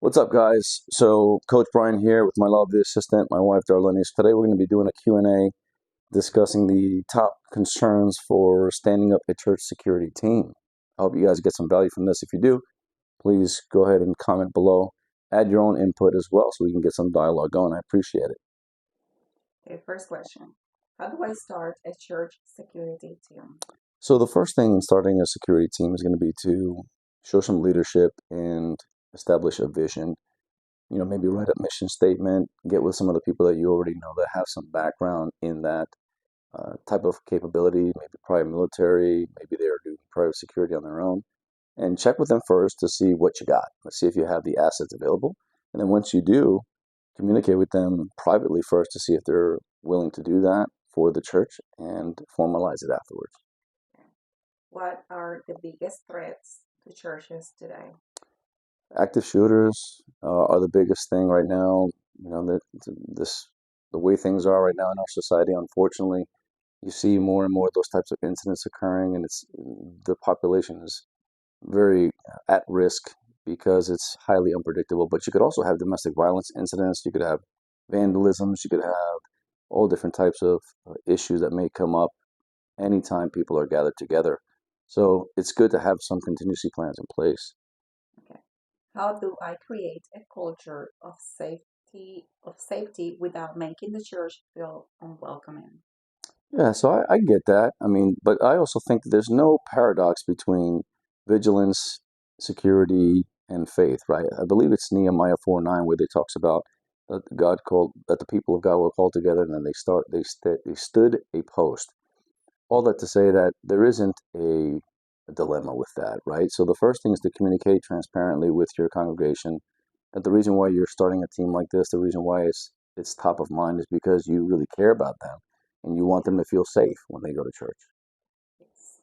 What's up, guys? So, Coach Brian here with my lovely assistant, my wife, Darlenis. Today, we're going to be doing a Q&A discussing the top concerns for standing up a church security team. I hope you guys get some value from this. If you do, please go ahead and comment below. Add your own input as well so we can get some dialogue going. I appreciate it. Okay, first question. How do I start a church security team? So, the first thing in starting a security team is going to be to show some leadership and establish a vision. Maybe write a mission statement, get with some of the people that you already know that have some background in that type of capability, maybe private military, maybe they're doing private security on their own, and check with them first to see what you got. Let's see if you have the assets available. And then once you do, communicate with them privately first to see if they're willing to do that for the church and formalize it afterwards. What are the biggest threats to churches today? Active shooters are the biggest thing right now. The way things are right now in our society, unfortunately, you see more and more of those types of incidents occurring, and the population is very at risk because it's highly unpredictable. But you could also have domestic violence incidents. You could have vandalisms. You could have all different types of issues that may come up anytime people are gathered together. So it's good to have some contingency plans in place. Okay. How do I create a culture of safety without making the church feel unwelcoming? Yeah, so I get that. I mean, but I also think that there's no paradox between vigilance, security, and faith, right? I believe it's Nehemiah 4:9 where they talks about that the people of God were called together and then they stood a post. All that to say that there isn't a dilemma with that, right? So the first thing is to communicate transparently with your congregation that the reason why you're starting a team like this, the reason why it's top of mind is because you really care about them and you want them to feel safe when they go to church. Yes.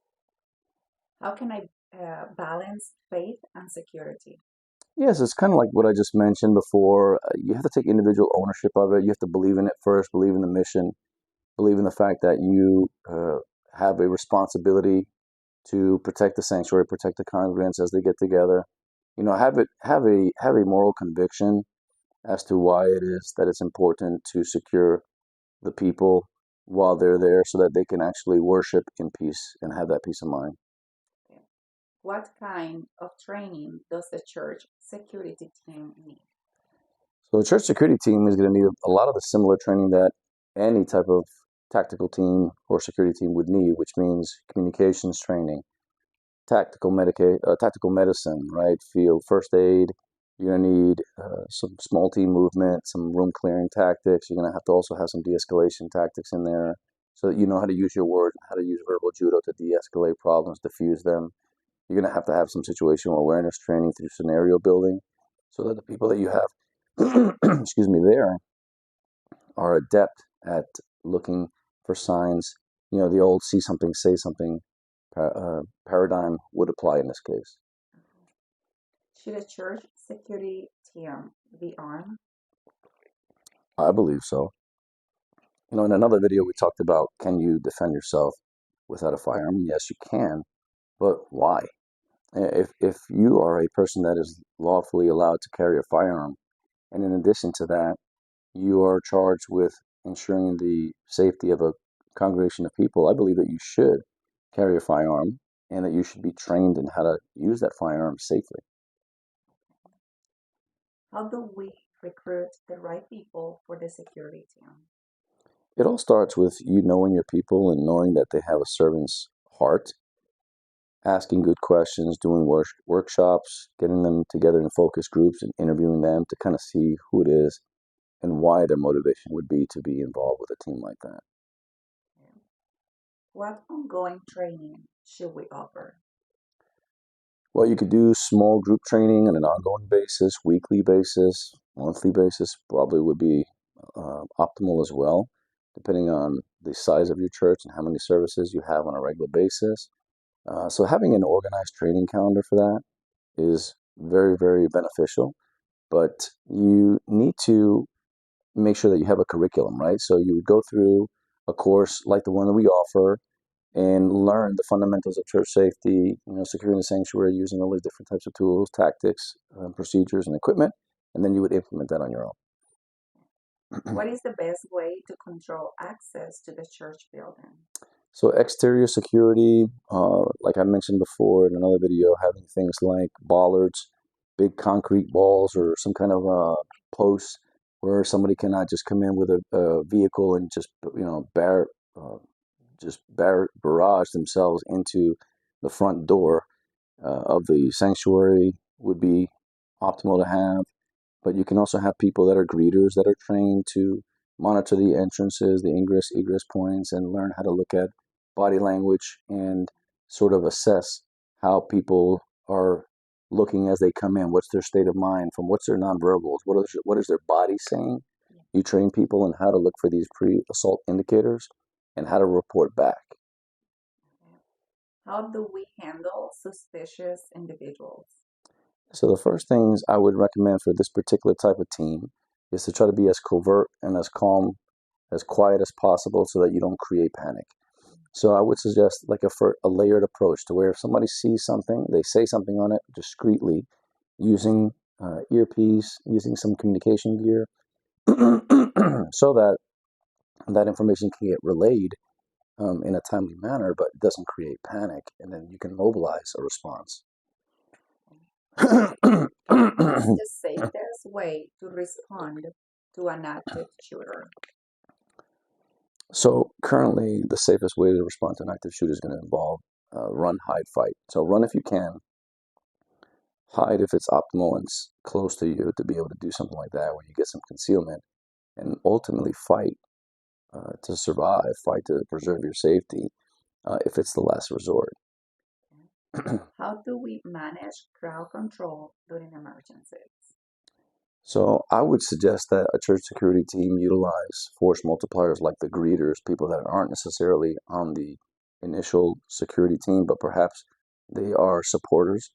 How can I balance faith and security? Yes, it's kind of like what I just mentioned before. You have to take individual ownership of it. You have to believe in it first, believe in the mission, believe in the fact that you have a responsibility to protect the sanctuary, protect the congregants as they get together. Have a moral conviction as to why it is that it's important to secure the people while they're there so that they can actually worship in peace and have that peace of mind. Okay. What kind of training does the church security team need? So the church security team is going to need a lot of the similar training that any type of tactical team or security team would need, which means communications training, tactical medicine, right? Field first aid. You're gonna need some small team movement, some room clearing tactics. You're gonna have to also have some de-escalation tactics in there, so that you know how to use your words, how to use verbal judo to de-escalate problems, diffuse them. You're gonna have some situational awareness training through scenario building, so that the people that you have, excuse me, there are adept at looking for signs. The old see something, say something paradigm would apply in this case. Should a church security team be armed? I believe so. In another video, we talked about, can you defend yourself without a firearm? Yes, you can, but why? If you are a person that is lawfully allowed to carry a firearm, and in addition to that, you are charged with ensuring the safety of a congregation of people, I believe that you should carry a firearm and that you should be trained in how to use that firearm safely. How do we recruit the right people for the security team? It all starts with you knowing your people and knowing that they have a servant's heart, asking good questions, doing workshops, getting them together in focus groups and interviewing them to kind of see who it is and why their motivation would be to be involved with a team like that. What ongoing training should we offer? Well, you could do small group training on an ongoing basis, weekly basis, monthly basis, probably would be optimal as well, depending on the size of your church and how many services you have on a regular basis. So having an organized training calendar for that is very, very beneficial, but you need to make sure that you have a curriculum, right? So you would go through a course like the one that we offer and learn the fundamentals of church safety, securing the sanctuary using all these different types of tools, tactics, procedures, and equipment. and then you would implement that on your own. What is the best way to control access to the church building? So exterior security, like I mentioned before in another video, having things like bollards, big concrete walls, or some kind of posts where somebody cannot just come in with a vehicle and just uh, barrage themselves into the front door of the sanctuary would be optimal to have. But you can also have people that are greeters that are trained to monitor the entrances, the ingress, egress points, and learn how to look at body language and sort of assess how people are looking as they come in. What's their state of mind? From what's their nonverbals? What is their body saying? You train people on how to look for these pre-assault indicators and how to report back. How do we handle suspicious individuals? So the first things I would recommend for this particular type of team is to try to be as covert and as calm, as quiet as possible so that you don't create panic. So I would suggest like a layered approach to where if somebody sees something, they say something on it discreetly using earpiece, using some communication gear, so that that information can get relayed in a timely manner, but it doesn't create panic, and then you can mobilize a response. What's the safest way to respond to an active shooter? So currently, the safest way to respond to an active shooter is going to involve run, hide, fight. So run if you can, hide if it's optimal and close to you to be able to do something like that where you get some concealment, and ultimately fight to survive, fight to preserve your safety if it's the last resort. How do we manage crowd control during emergencies? So I would suggest that a church security team utilize force multipliers like the greeters, people that aren't necessarily on the initial security team, but perhaps they are supporters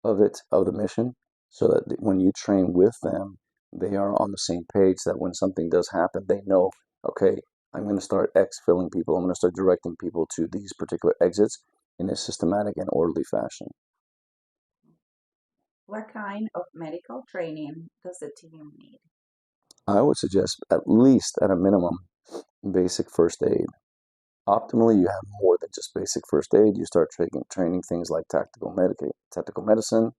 of it, of the mission, so that when you train with them, they are on the same page that when something does happen, they know, okay, I'm going to start exfilling people. I'm going to start directing people to these particular exits in a systematic and orderly fashion. What kind of medical training does the team need? I would suggest at least at a minimum basic first aid. Optimally, you have more than just basic first aid. You start training things like tactical medicine,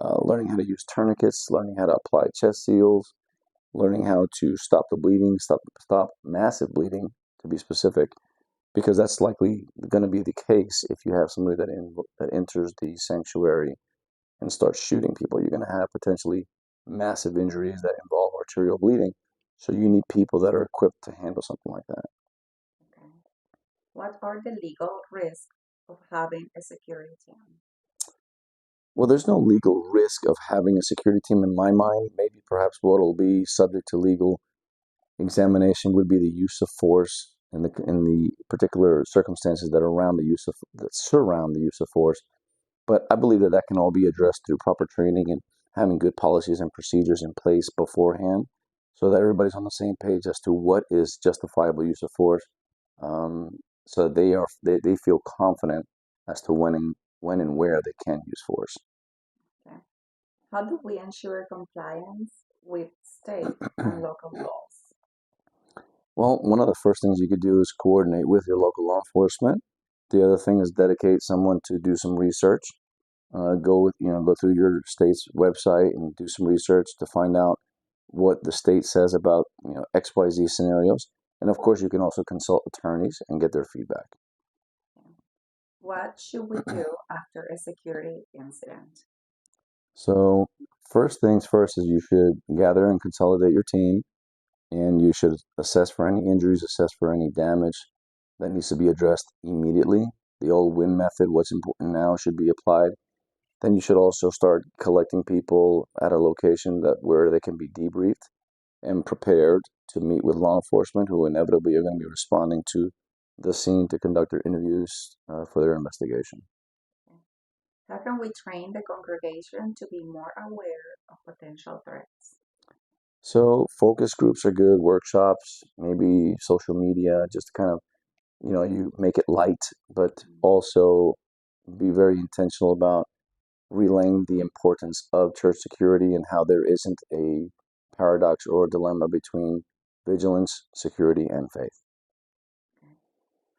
learning how to use tourniquets, learning how to apply chest seals, learning how to stop the bleeding, stop massive bleeding, to be specific, because that's likely going to be the case if you have somebody that enters the sanctuary and starts shooting people. You're going to have potentially massive injuries that involve arterial bleeding. So you need people that are equipped to handle something like that. Okay. What are the legal risks of having a security team? Well, there's no legal risk of having a security team in my mind. Maybe perhaps what will be subject to legal examination would be the use of force in the particular circumstances that surround the use of force. But I believe that that can all be addressed through proper training and having good policies and procedures in place beforehand, so that everybody's on the same page as to what is justifiable use of force. So that they feel confident as to when and where they can use force. Okay. How do we ensure compliance with state and local laws? Well, one of the first things you could do is coordinate with your local law enforcement. The other thing is dedicate someone to do some research. Go through your state's website and do some research to find out what the state says about XYZ scenarios. And of course, you can also consult attorneys and get their feedback. What should we do after a security incident? So first things first is you should gather and consolidate your team, and you should assess for any injuries, assess for any damage that needs to be addressed immediately. The old win method, what's important now, should be applied. Then you should also start collecting people at a location where they can be debriefed and prepared to meet with law enforcement, who inevitably are going to be responding to the scene to conduct their interviews for their investigation. How can we train the congregation to be more aware of potential threats? So focus groups are good, workshops, maybe social media, just to kind of, you make it light, but also be very intentional about relaying the importance of church security and how there isn't a paradox or a dilemma between vigilance, security, and faith.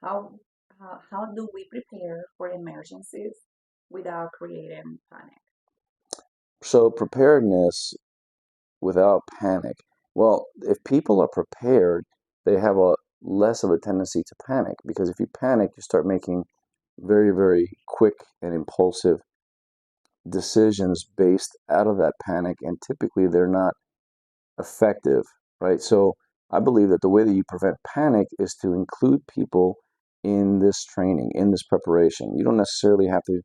How how do we prepare for emergencies without creating panic? So, preparedness without panic. Well, if people are prepared, they have a less of a tendency to panic because if you panic, you start making very, very quick and impulsive decisions based out of that panic, and typically they're not effective, right? So I believe that the way that you prevent panic is to include people in this training, in this preparation. You don't necessarily have to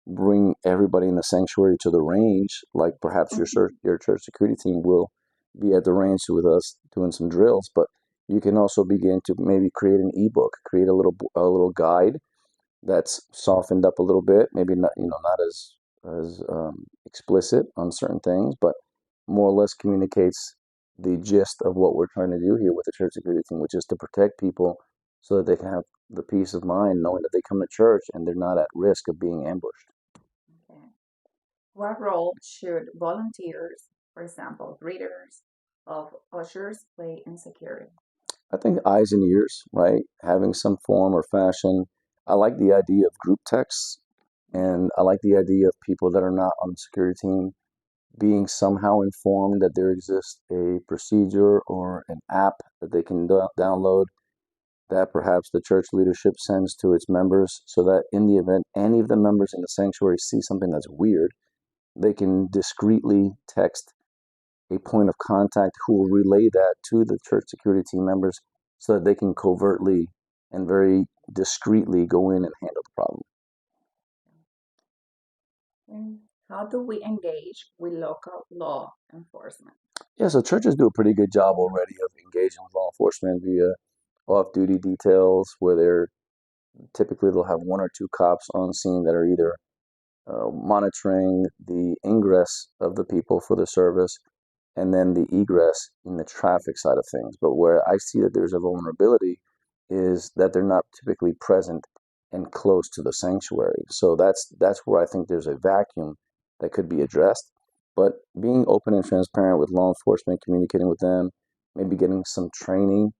bring everybody in the sanctuary to the range, like perhaps your church security team will be at the range with us doing some drills, but you can also begin to maybe create an ebook, create a little guide that's softened up a little bit, maybe not, not as explicit on certain things, but more or less communicates the gist of what we're trying to do here with the church security team, which is to protect people so that they can have the peace of mind knowing that they come to church and they're not at risk of being ambushed. Okay. What role should volunteers, for example, greeters of ushers, play in security? I think eyes and ears, right? Having some form or fashion. I like the idea of group texts, and I like the idea of people that are not on the security team being somehow informed that there exists a procedure or an app that they can download that perhaps the church leadership sends to its members so that in the event any of the members in the sanctuary see something that's weird, they can discreetly text a point of contact who will relay that to the church security team members so that they can covertly and very discreetly go in and handle the problem. And how do we engage with local law enforcement? Yeah, so churches do a pretty good job already of engaging with law enforcement via off-duty details where they're typically they'll have one or two cops on scene that are either monitoring the ingress of the people for the service and then the egress in the traffic side of things. But where I see that there's a vulnerability is that they're not typically present and close to the sanctuary. So that's where I think there's a vacuum that could be addressed. But being open and transparent with law enforcement, communicating with them, maybe getting some training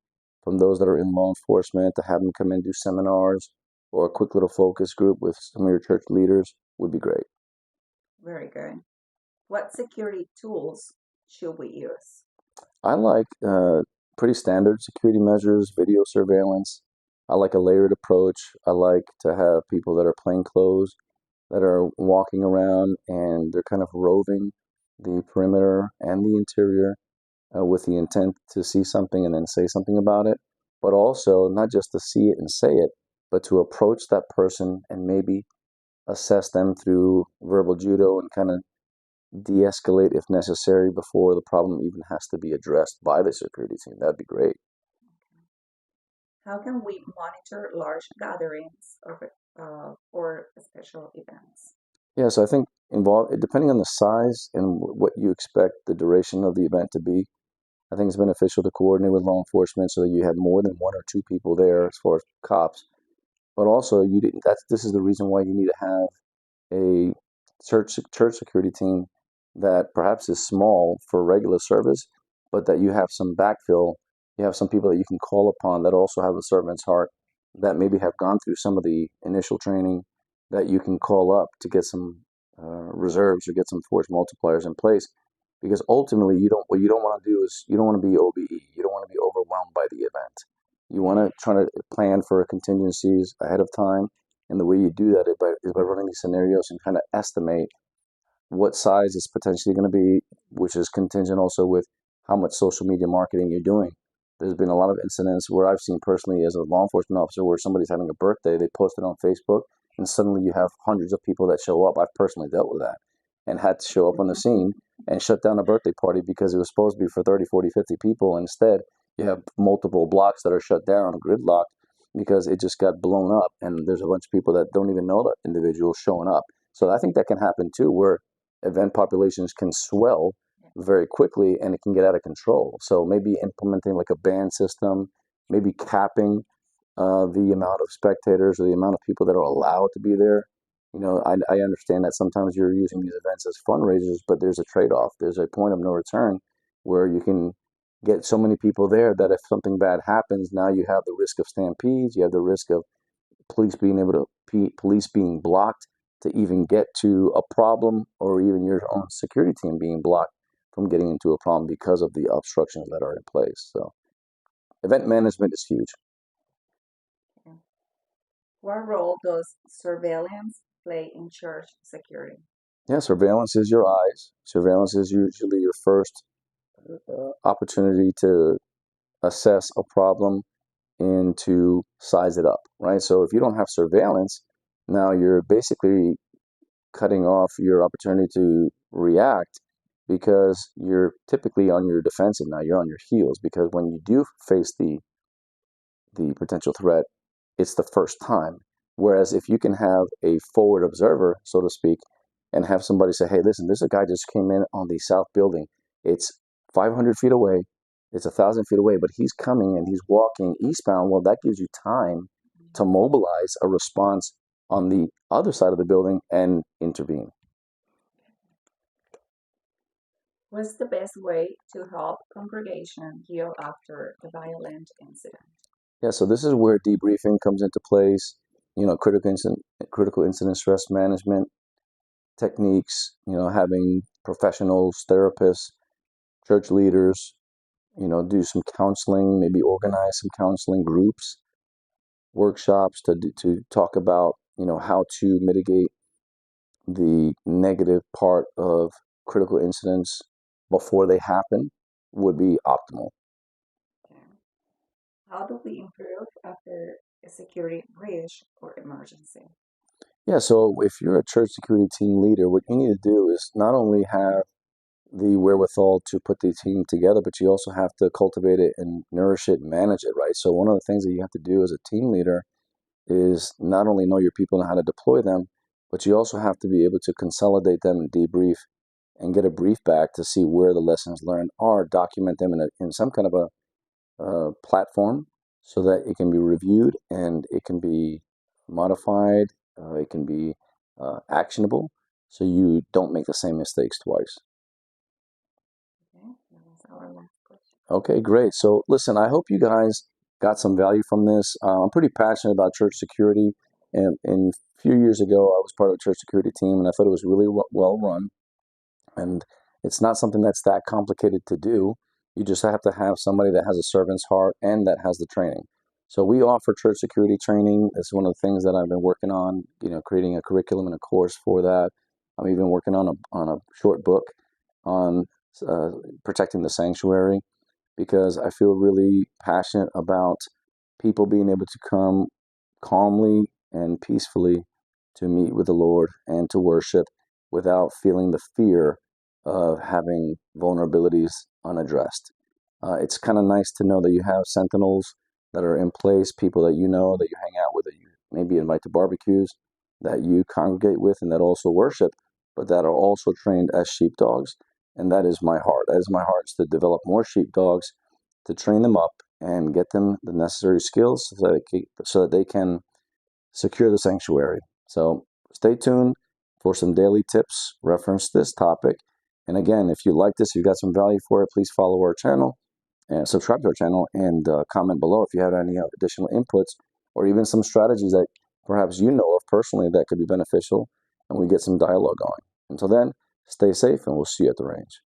from those that are in law enforcement to have them come in and do seminars or a quick little focus group with some of your church leaders would be great. Very good. What security tools should we use? I like pretty standard security measures, video surveillance. I like a layered approach. I like to have people that are plain clothes, that are walking around and they're kind of roving the perimeter and the interior with the intent to see something and then say something about it, but also not just to see it and say it, but to approach that person and maybe assess them through verbal judo and kind of de-escalate if necessary before the problem even has to be addressed by the security team. That'd be great. How can we monitor large gatherings or special events? Yeah, so I think depending on the size and what you expect the duration of the event to be, I think it's beneficial to coordinate with law enforcement so that you have more than one or two people there as far as cops. But also, you didn't. This is the reason why you need to have a church security team that perhaps is small for regular service, but that you have some backfill. You have some people that you can call upon that also have a servant's heart, that maybe have gone through some of the initial training that you can call up to get some reserves or get some force multipliers in place. Because ultimately, what you don't want to do is you don't want to be OBE. You don't want to be overwhelmed by the event. You want to try to plan for contingencies ahead of time, and the way you do that is by running these scenarios and kind of estimate what size it's potentially going to be, which is contingent also with how much social media marketing you're doing. There's been a lot of incidents where I've seen personally as a law enforcement officer where somebody's having a birthday, they post it on Facebook, and suddenly you have hundreds of people that show up. I've personally dealt with that and had to show up on the scene and shut down a birthday party because it was supposed to be for 30, 40, 50 people. Instead, you have multiple blocks that are shut down, gridlocked, because it just got blown up. And there's a bunch of people that don't even know that individual showing up. So I think that can happen too, where event populations can swell very quickly and it can get out of control. So maybe implementing like a ban system, maybe capping the amount of spectators or the amount of people that are allowed to be there I understand that sometimes you're using these events as fundraisers, but there's a trade-off. There's a point of no return where you can get so many people there that if something bad happens, now you have the risk of stampedes, you have the risk of police being blocked to even get to a problem, or even your own security team being blocked from getting into a problem because of the obstructions that are in place. So event management is huge. Yeah. What role does surveillance play in church security? Yeah, surveillance is your eyes. Surveillance is usually your first opportunity to assess a problem and to size it up, right? So if you don't have surveillance, now you're basically cutting off your opportunity to react, because you're typically on your defensive now. You're on your heels, because when you do face the potential threat, it's the first time. Whereas if you can have a forward observer, so to speak, and have somebody say, hey, listen, there's a guy just came in on the south building. It's 500 feet away. It's 1,000 feet away, but he's coming and he's walking eastbound. Well, that gives you time to mobilize a response on the other side of the building and intervene. What's the best way to help congregation heal after the violent incident? Yeah, so this is where debriefing comes into place. Critical incident stress management techniques. Having professionals, therapists, church leaders, do some counseling, maybe organize some counseling groups, workshops to talk about how to mitigate the negative part of critical incidents before they happen would be optimal. Okay. How do we improve after a security breach or emergency? Yeah, so if you're a church security team leader, what you need to do is not only have the wherewithal to put the team together, but you also have to cultivate it and nourish it and manage it, right? So one of the things that you have to do as a team leader is not only know your people and how to deploy them, but you also have to be able to consolidate them and debrief and get a brief back to see where the lessons learned are, document them in some kind of a platform so that it can be reviewed and it can be modified, it can be actionable, so you don't make the same mistakes twice. Okay, that was our last question. Okay, great. So listen, I hope you guys got some value from this. I'm pretty passionate about church security, and a few years ago, I was part of a church security team, and I thought it was really well run. And it's not something that's that complicated to do. You just have to have somebody that has a servant's heart and that has the training. So we offer church security training. It's one of the things that I've been working on, creating a curriculum and a course for that. I'm even working on a short book on uh, protecting the sanctuary, because I feel really passionate about people being able to come calmly and peacefully to meet with the Lord and to worship without feeling the fear of having vulnerabilities unaddressed. It's kind of nice to know that you have sentinels that are in place, people that that you hang out with, that you maybe invite to barbecues, that you congregate with, and that also worship, but that are also trained as sheepdogs. And that is my heart. That is my heart, is to develop more sheepdogs, to train them up and get them the necessary skills so that they can secure the sanctuary. So stay tuned for some daily tips reference this topic. And again, if you like this, if you got some value for it, please follow our channel and subscribe to our channel, and comment below if you have any additional inputs or even some strategies that perhaps you know of personally that could be beneficial, and we get some dialogue going. Until then, stay safe, and we'll see you at the range.